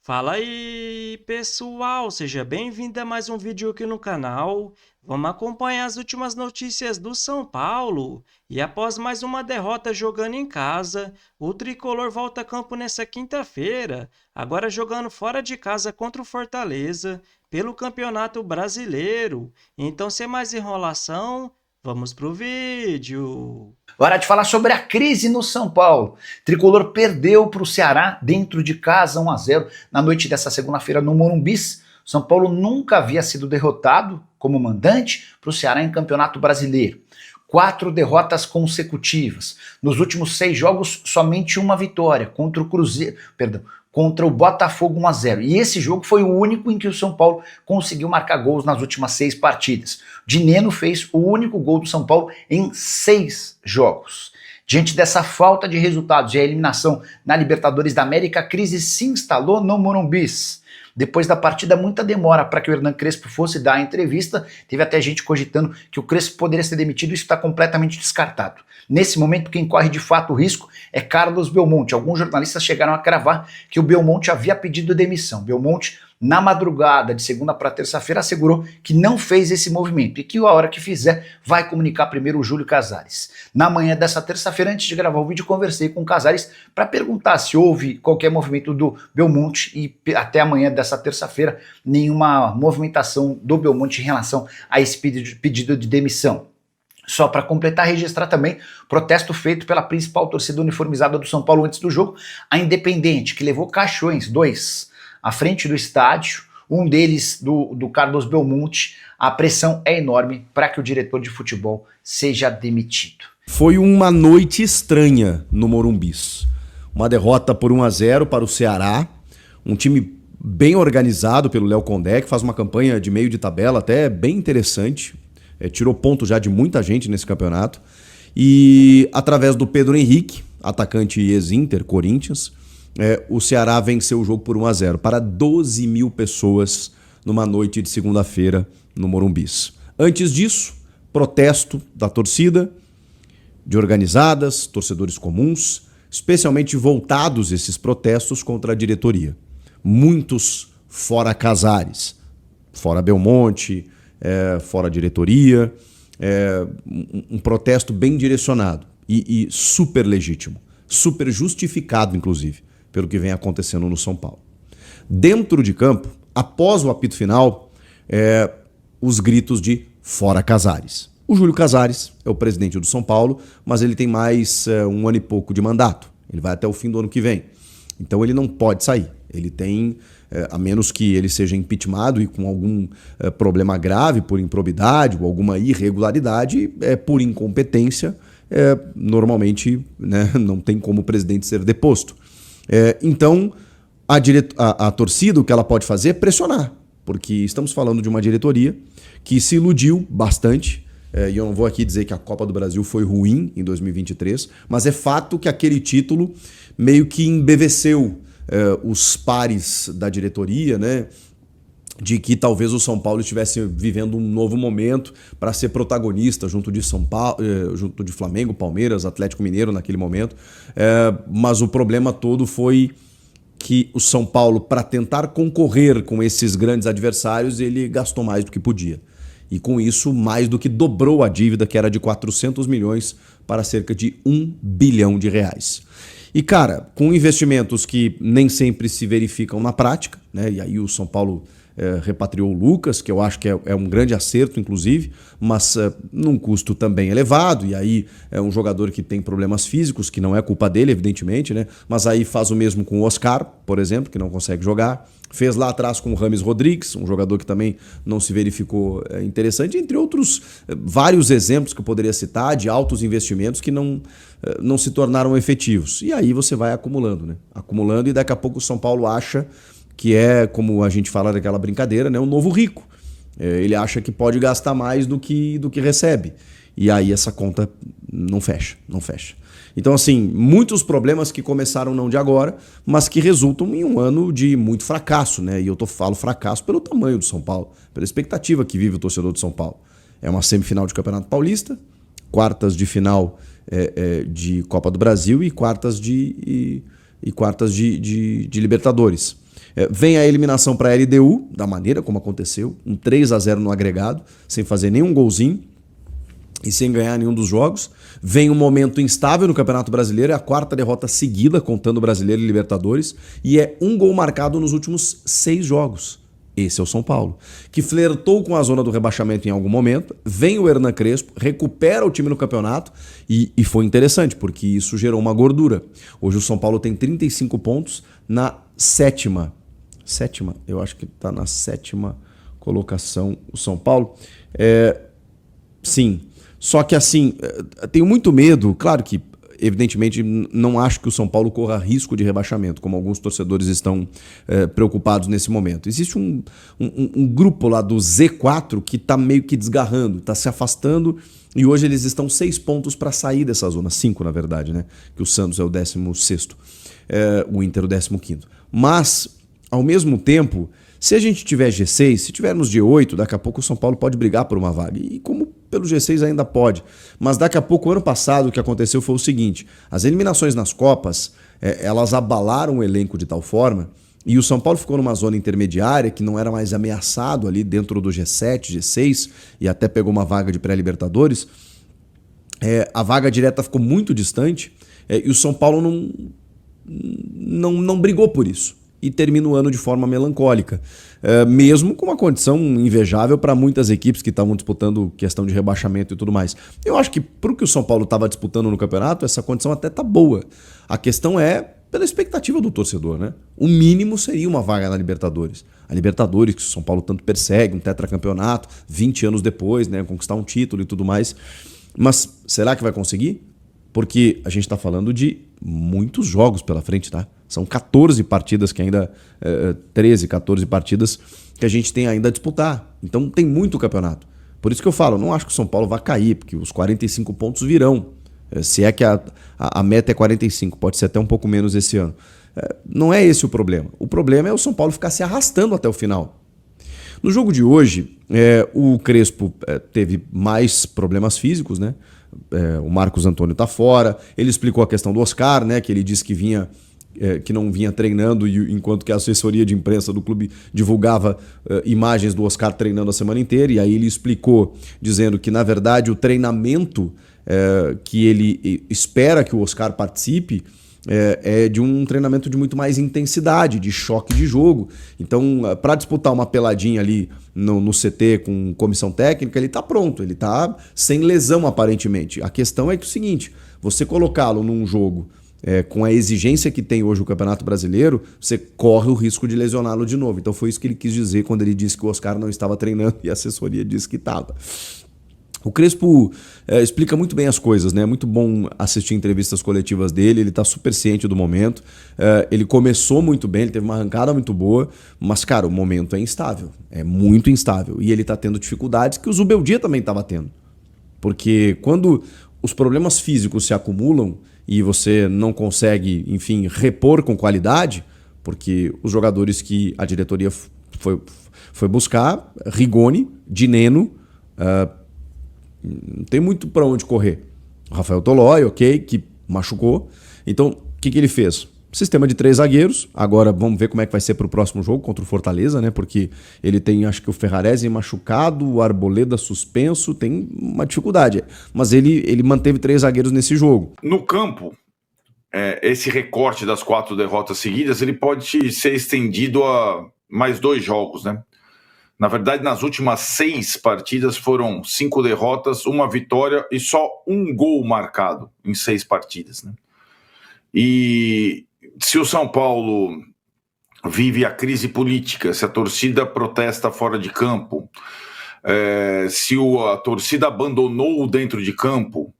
Fala aí, pessoal! Seja bem-vindo a mais um vídeo aqui no canal. Vamos acompanhar as últimas notícias do São Paulo. E após mais uma derrota jogando em casa, o Tricolor volta a campo nessa quinta-feira, agora jogando fora de casa contra o Fortaleza, pelo Campeonato Brasileiro. Então, sem mais enrolação, vamos pro vídeo. Hora de falar sobre a crise no São Paulo. Tricolor perdeu para o Ceará dentro de casa 1-0 na noite dessa segunda-feira no Morumbi. São Paulo nunca havia sido derrotado como mandante para o Ceará em Campeonato Brasileiro. 4 derrotas consecutivas. Nos últimos 6 jogos, somente uma vitória contra o Cruzeiro, contra o Botafogo 1-0. E esse jogo foi o único em que o São Paulo conseguiu marcar gols nas últimas 6 partidas. Dineno fez o único gol do São Paulo em 6 jogos. Diante dessa falta de resultados e a eliminação na Libertadores da América, a crise se instalou no Morumbi. Depois da partida, muita demora para que o Hernan Crespo fosse dar a entrevista. Teve até gente cogitando que o Crespo poderia ser demitido. Isso está completamente descartado. Nesse momento, quem corre de fato o risco é Carlos Belmonte. Alguns jornalistas chegaram a cravar que o Belmonte havia pedido demissão. Belmonte, na madrugada de segunda para terça-feira, assegurou que não fez esse movimento e que a hora que fizer vai comunicar primeiro o Júlio Casares. Na manhã dessa terça-feira, antes de gravar o vídeo, conversei com o Casares para perguntar se houve qualquer movimento do Belmonte e até amanhã dessa terça-feira nenhuma movimentação do Belmonte em relação a esse pedido de demissão. Só para completar, registrar também protesto feito pela principal torcida uniformizada do São Paulo antes do jogo, a Independente, que levou caixões, 2, à frente do estádio, um deles do Carlos Belmonte. A pressão é enorme para que o diretor de futebol seja demitido. Foi uma noite estranha no Morumbis. Uma derrota por 1-0 para o Ceará, um time bem organizado pelo Léo Condé, que faz uma campanha de meio de tabela até bem interessante. Tirou ponto já de muita gente nesse campeonato. E através do Pedro Henrique, atacante ex-Inter, Corinthians, o Ceará venceu o jogo por 1-0 para 12 mil pessoas numa noite de segunda-feira no Morumbi. Antes disso, protesto da torcida, de organizadas, torcedores comuns, especialmente voltados esses protestos contra a diretoria. Muitos fora Casares, fora Belmonte, fora diretoria, um protesto bem direcionado e super legítimo, super justificado, inclusive, pelo que vem acontecendo no São Paulo. Dentro de campo, após o apito final, os gritos de fora Casares. O Júlio Casares é o presidente do São Paulo, mas ele tem mais 1 ano e pouco de mandato. Ele vai até o fim do ano que vem. Então ele não pode sair. Ele tem, a menos que ele seja impeachmentado e com algum problema grave por improbidade ou alguma irregularidade, por incompetência, normalmente, né, não tem como o presidente ser deposto. Então a torcida, o que ela pode fazer é pressionar, porque estamos falando de uma diretoria que se iludiu bastante. E eu não vou aqui dizer que a Copa do Brasil foi ruim em 2023, mas é fato que aquele título meio que embeveceu os pares da diretoria, né? De que talvez o São Paulo estivesse vivendo um novo momento para ser protagonista junto de São Paulo, junto de Flamengo, Palmeiras, Atlético Mineiro naquele momento. Mas o problema todo foi que o São Paulo, para tentar concorrer com esses grandes adversários, ele gastou mais do que podia. E com isso, mais do que dobrou a dívida, que era de 400 milhões para cerca de 1 bilhão de reais. E, cara, com investimentos que nem sempre se verificam na prática, né? E aí o São Paulo repatriou o Lucas, que eu acho que é um grande acerto, inclusive, mas num custo também elevado. E aí é um jogador que tem problemas físicos, que não é culpa dele, evidentemente, né? Mas aí faz o mesmo com o Oscar, por exemplo, que não consegue jogar. Fez lá atrás com o Rames Rodrigues, um jogador que também não se verificou interessante, entre outros vários exemplos que eu poderia citar de altos investimentos que não se tornaram efetivos. E aí você vai acumulando, né? Acumulando, e daqui a pouco o São Paulo acha que é, como a gente fala daquela brincadeira, né, um novo rico. Ele acha que pode gastar mais do que recebe. E aí essa conta não fecha. Então, assim, muitos problemas que começaram não de agora, mas que resultam em um ano de muito fracasso, né? E eu falo fracasso pelo tamanho do São Paulo, pela expectativa que vive o torcedor de São Paulo. É uma semifinal de Campeonato Paulista, quartas de final de Copa do Brasil e quartas de Libertadores. Vem a eliminação para a LDU, da maneira como aconteceu, um 3-0 no agregado, sem fazer nenhum golzinho e sem ganhar nenhum dos jogos. Vem um momento instável no Campeonato Brasileiro, é a 4ª derrota seguida, contando Brasileiro e Libertadores, e é um gol marcado nos últimos 6 jogos. Esse é o São Paulo, que flertou com a zona do rebaixamento em algum momento. Vem o Hernan Crespo, recupera o time no campeonato e foi interessante, porque isso gerou uma gordura. Hoje o São Paulo tem 35 pontos na sétima, eu acho que está na 7ª colocação o São Paulo. Sim, só que assim, tenho muito medo, claro que evidentemente não acho que o São Paulo corra risco de rebaixamento, como alguns torcedores estão preocupados nesse momento. Existe um grupo lá do Z4 que está meio que desgarrando, está se afastando, e hoje eles estão 6 pontos para sair dessa zona, 5 na verdade, né? Que o Santos é o 16º, o Inter o 15º. Mas, ao mesmo tempo, se a gente tiver G6, se tivermos G8, daqui a pouco o São Paulo pode brigar por uma vaga. E como pelo G6 ainda pode. Mas daqui a pouco, ano passado, o que aconteceu foi o seguinte: as eliminações nas Copas, elas abalaram o elenco de tal forma, e o São Paulo ficou numa zona intermediária que não era mais ameaçado ali dentro do G7, G6, e até pegou uma vaga de pré-libertadores. A vaga direta ficou muito distante, e o São Paulo não brigou por isso. E termina o ano de forma melancólica, mesmo com uma condição invejável para muitas equipes que estavam disputando questão de rebaixamento e tudo mais. Eu acho que para o que o São Paulo estava disputando no campeonato, essa condição até tá boa. A questão é pela expectativa do torcedor, né? O mínimo seria uma vaga na Libertadores. A Libertadores, que o São Paulo tanto persegue, um tetracampeonato, 20 anos depois, né, conquistar um título e tudo mais. Mas será que vai conseguir? Porque a gente está falando de muitos jogos pela frente, tá? São 14 partidas que ainda... 13, 14 partidas que a gente tem ainda a disputar. Então tem muito campeonato. Por isso que eu falo, não acho que o São Paulo vai cair, porque os 45 pontos virão. Se é que a meta é 45, pode ser até um pouco menos esse ano. Não é esse o problema. O problema é o São Paulo ficar se arrastando até o final. No jogo de hoje, o Crespo teve mais problemas físicos, né? O Marcos Antônio tá fora. Ele explicou a questão do Oscar, né? Que ele disse que que não vinha treinando, enquanto que a assessoria de imprensa do clube divulgava imagens do Oscar treinando a semana inteira. E aí ele explicou, dizendo que, na verdade, o treinamento que ele espera que o Oscar participe é de um treinamento de muito mais intensidade, de choque de jogo. Então, para disputar uma peladinha ali no CT com comissão técnica, ele está pronto, ele está sem lesão aparentemente. A questão é que é o seguinte: você colocá-lo num jogo com a exigência que tem hoje o Campeonato Brasileiro, você corre o risco de lesioná-lo de novo. Então foi isso que ele quis dizer quando ele disse que o Oscar não estava treinando e a assessoria disse que estava. O Crespo explica muito bem as coisas, né? É muito bom assistir entrevistas coletivas dele, ele está super ciente do momento. Ele começou muito bem, ele teve uma arrancada muito boa, mas, cara, o momento é instável, é muito instável. E ele está tendo dificuldades que o Zubeldia também estava tendo. Porque quando os problemas físicos se acumulam e você não consegue, enfim, repor com qualidade, porque os jogadores que a diretoria foi buscar, Rigoni, Dineno, não tem muito para onde correr. O Rafael Tolói, ok, que machucou. Então, o que ele fez? Sistema de 3 zagueiros. Agora vamos ver como é que vai ser para o próximo jogo contra o Fortaleza, né? Porque ele tem, acho que o Ferrarese machucado, o Arboleda suspenso, tem uma dificuldade. Mas ele manteve 3 zagueiros nesse jogo. No campo, esse recorte das 4 derrotas seguidas, ele pode ser estendido a mais 2 jogos, né? Na verdade, nas últimas 6 partidas foram 5 derrotas, 1 vitória e só 1 gol marcado em 6 partidas, né? E se o São Paulo vive a crise política, se a torcida protesta fora de campo, se a torcida abandonou dentro de campo,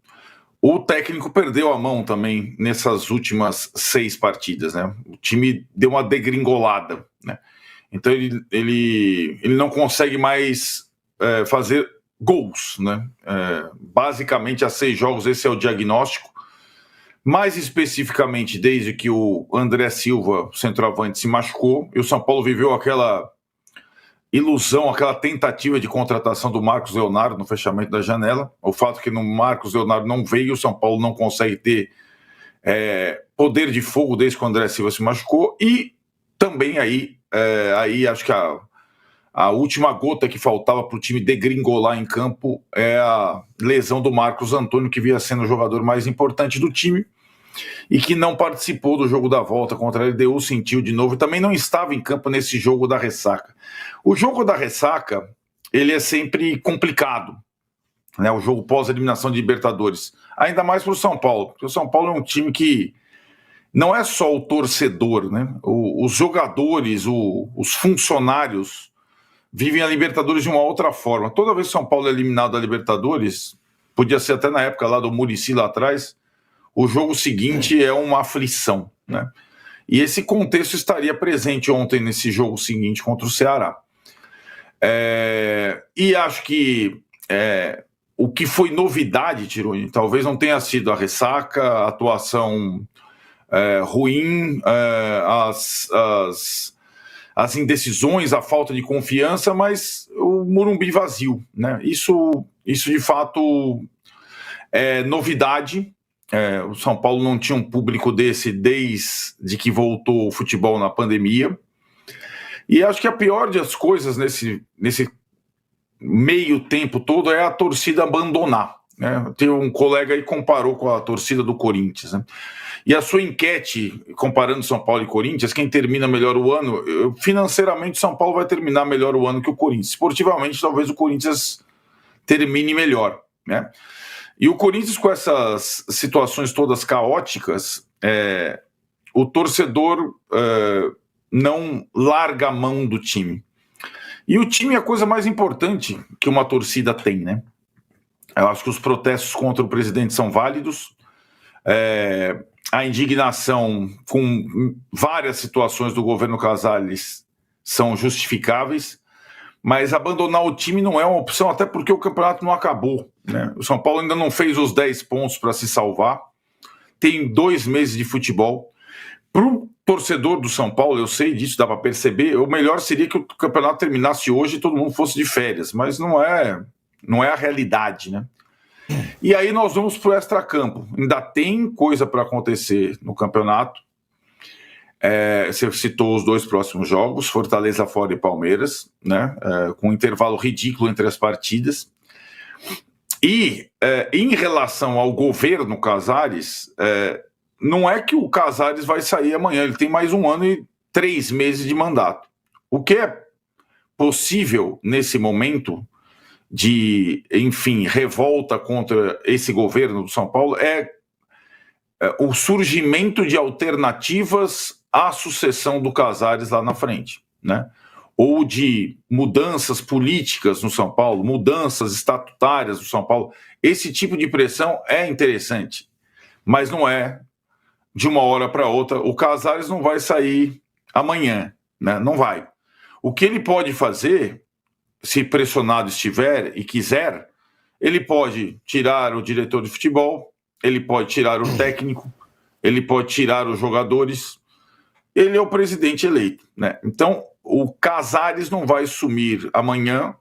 o técnico perdeu a mão também nessas últimas 6 partidas, né? O time deu uma degringolada, né? Então ele não consegue mais fazer gols, né? Basicamente, há 6 jogos, esse é o diagnóstico. Mais especificamente, desde que o André Silva, centroavante, se machucou, e o São Paulo viveu aquela ilusão, aquela tentativa de contratação do Marcos Leonardo no fechamento da janela. O fato que o Marcos Leonardo não veio, o São Paulo não consegue ter poder de fogo desde que o André Silva se machucou, e também aí aí acho que a última gota que faltava para o time degringolar em campo é a lesão do Marcos Antônio, que vinha sendo o jogador mais importante do time e que não participou do jogo da volta contra a LDU, sentiu de novo, e também não estava em campo nesse jogo da ressaca. O jogo da ressaca, ele é sempre complicado, né? O jogo pós-eliminação de Libertadores, ainda mais para o São Paulo, porque o São Paulo é um time que não é só o torcedor, né? Os jogadores, os funcionários vivem a Libertadores de uma outra forma. Toda vez que o São Paulo é eliminado da Libertadores, podia ser até na época lá do Muricy lá atrás, o jogo seguinte é uma aflição, né? E esse contexto estaria presente ontem nesse jogo seguinte contra o Ceará. E acho que o que foi novidade, Tironi, talvez não tenha sido a ressaca, a atuação ruim, as indecisões, a falta de confiança, mas o Morumbi vazio, né? Isso de fato é novidade. O São Paulo não tinha um público desse desde que voltou o futebol na pandemia. E acho que a pior das coisas nesse meio tempo todo é a torcida abandonar, né? Tem um colega aí que comparou com a torcida do Corinthians, né? E a sua enquete, comparando São Paulo e Corinthians, quem termina melhor o ano, financeiramente São Paulo vai terminar melhor o ano que o Corinthians. Esportivamente, talvez o Corinthians termine melhor, né? E o Corinthians, com essas situações todas caóticas, o torcedor não larga a mão do time. E o time é a coisa mais importante que uma torcida tem, né? Eu acho que os protestos contra o presidente são válidos, a indignação com várias situações do governo Casares são justificáveis, mas abandonar o time não é uma opção, até porque o campeonato não acabou, né? O São Paulo ainda não fez os 10 pontos para se salvar, tem 2 meses de futebol. Para o torcedor do São Paulo, eu sei disso, dá para perceber, o melhor seria que o campeonato terminasse hoje e todo mundo fosse de férias, mas não é a realidade, né? E aí nós vamos para o extracampo. Ainda tem coisa para acontecer no campeonato. Você citou os 2 próximos jogos, Fortaleza fora e Palmeiras, né? Com um intervalo ridículo entre as partidas. E em relação ao governo Casares, não é que o Casares vai sair amanhã, ele tem mais 1 ano e 3 meses de mandato. O que é possível nesse momento de, enfim, revolta contra esse governo do São Paulo é o surgimento de alternativas à sucessão do Casares lá na frente, né? Ou de mudanças políticas no São Paulo, mudanças estatutárias no São Paulo. Esse tipo de pressão é interessante, mas não é de uma hora para outra. O Casares não vai sair amanhã, né? Não vai. O que ele pode fazer, se pressionado estiver e quiser, ele pode tirar o diretor de futebol, ele pode tirar o técnico, ele pode tirar os jogadores. Ele é o presidente eleito, né? Então, o Casares não vai sumir amanhã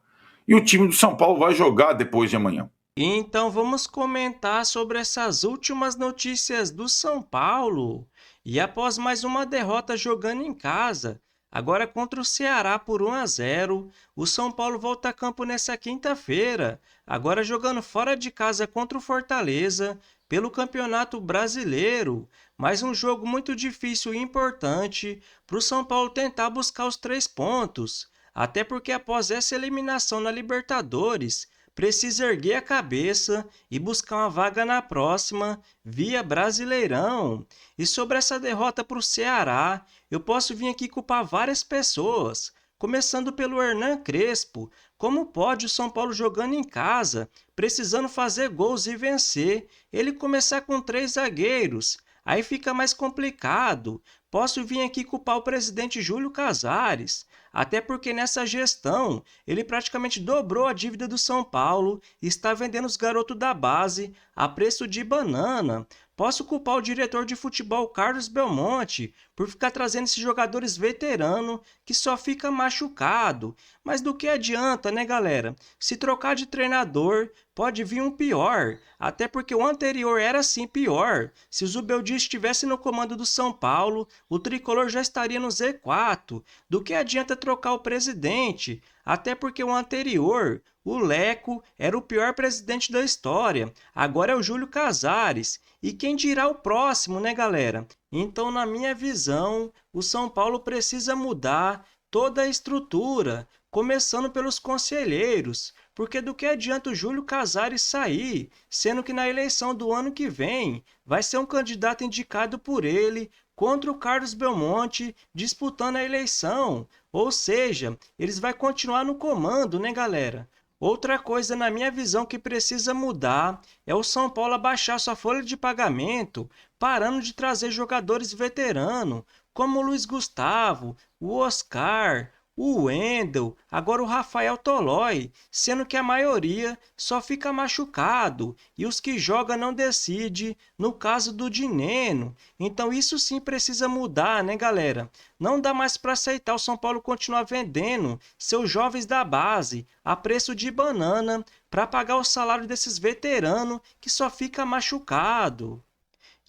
e o time do São Paulo vai jogar depois de amanhã. Então vamos comentar sobre essas últimas notícias do São Paulo. E após mais uma derrota jogando em casa, agora contra o Ceará por 1-0, o São Paulo volta a campo nessa quinta-feira, agora jogando fora de casa contra o Fortaleza pelo Campeonato Brasileiro. Mais um jogo muito difícil e importante para o São Paulo tentar buscar os 3 pontos, até porque após essa eliminação na Libertadores, precisa erguer a cabeça e buscar uma vaga na próxima via Brasileirão. E sobre essa derrota para o Ceará, eu posso vir aqui culpar várias pessoas, começando pelo Hernan Crespo. Como pode o São Paulo jogando em casa, precisando fazer gols e vencer, ele começar com 3 zagueiros? Aí fica mais complicado. Posso vir aqui culpar o presidente Júlio Casares. até porque nessa gestão ele praticamente dobrou a dívida do São Paulo e está vendendo os garotos da base a preço de banana. Posso culpar o diretor de futebol Carlos Belmonte por ficar trazendo esses jogadores veteranos que só fica machucado. Mas do que adianta, né, galera? Se trocar de treinador, pode vir um pior, até porque o anterior era sim pior. Se o Zubeldia estivesse no comando do São Paulo, o tricolor já estaria no Z4. Do que adianta trocar o presidente? Até porque o anterior, o Leco, era o pior presidente da história. Agora é o Júlio Casares. E quem dirá o próximo, né, galera? Então, na minha visão, o São Paulo precisa mudar toda a estrutura, começando pelos conselheiros, porque do que adianta o Júlio Casares sair, sendo que na eleição do ano que vem vai ser um candidato indicado por ele contra o Carlos Belmonte disputando a eleição, ou seja, eles vão continuar no comando, né, galera? Outra coisa, na minha visão, que precisa mudar é o São Paulo abaixar sua folha de pagamento, parando de trazer jogadores veteranos, como o Luiz Gustavo, o Oscar, o Wendel, agora o Rafael Tolói, sendo que a maioria só fica machucado e os que jogam não decidem, no caso do Dineno. Então isso sim precisa mudar, né, galera? Não dá mais para aceitar o São Paulo continuar vendendo seus jovens da base a preço de banana para pagar o salário desses veteranos que só fica machucado.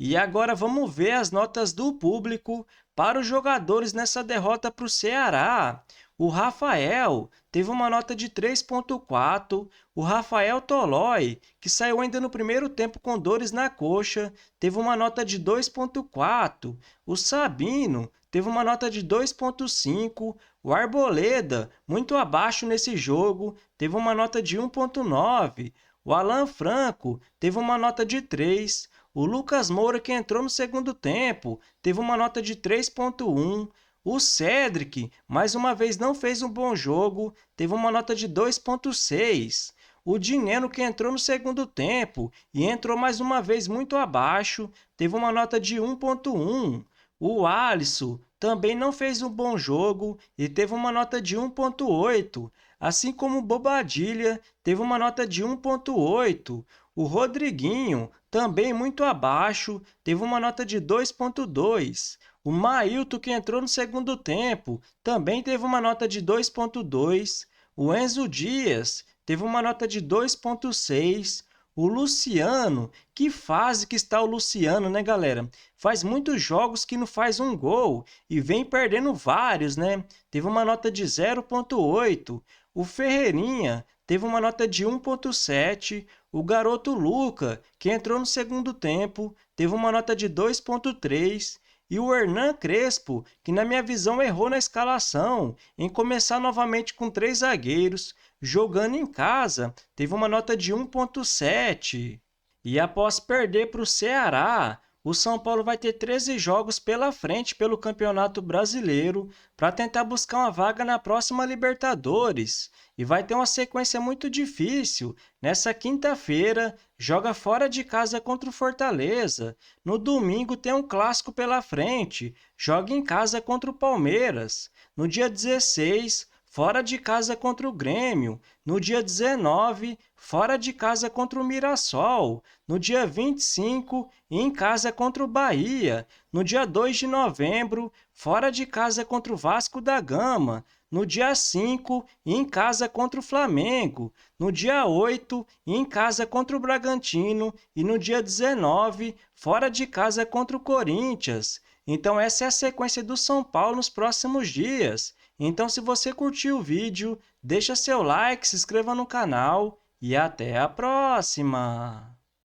E agora vamos ver as notas do público para os jogadores nessa derrota para o Ceará. O Rafael teve uma nota de 3,4. O Rafael Tolói, que saiu ainda no primeiro tempo com dores na coxa, teve uma nota de 2,4. O Sabino teve uma nota de 2,5. O Arboleda, muito abaixo nesse jogo, teve uma nota de 1,9. O Alan Franco teve uma nota de 3. O Lucas Moura, que entrou no segundo tempo, teve uma nota de 3,1. O Cedric, mais uma vez, não fez um bom jogo, teve uma nota de 2,6. O Dineno, que entrou no segundo tempo e entrou mais uma vez muito abaixo, teve uma nota de 1,1. O Alisson também não fez um bom jogo e teve uma nota de 1,8. Assim como o Bobadilha teve uma nota de 1,8. O Rodriguinho, também muito abaixo, teve uma nota de 2,2. O Mailton, que entrou no segundo tempo, também teve uma nota de 2,2. O Enzo Dias teve uma nota de 2,6. O Luciano, que fase que está o Luciano, né, galera? Faz muitos jogos que não faz um gol e vem perdendo vários, né? Teve uma nota de 0,8. O Ferreirinha teve uma nota de 1,7. O garoto Luca, que entrou no segundo tempo, teve uma nota de 2,3. E o Hernan Crespo, que na minha visão errou na escalação, em começar novamente com 3 zagueiros, jogando em casa, teve uma nota de 1,7. E após perder para o Ceará, o São Paulo vai ter 13 jogos pela frente pelo Campeonato Brasileiro para tentar buscar uma vaga na próxima Libertadores. E vai ter uma sequência muito difícil. Nessa quinta-feira, joga fora de casa contra o Fortaleza. No domingo tem um clássico pela frente, joga em casa contra o Palmeiras. No dia 16, fora de casa contra o Grêmio. No dia 19, fora de casa contra o Mirassol. No dia 25, em casa contra o Bahia. No dia 2 de novembro, fora de casa contra o Vasco da Gama. No dia 5, em casa contra o Flamengo. No dia 8, em casa contra o Bragantino. E no dia 19, fora de casa contra o Corinthians. Então essa é a sequência do São Paulo nos próximos dias. Então se você curtiu o vídeo, deixa seu like, se inscreva no canal e até a próxima!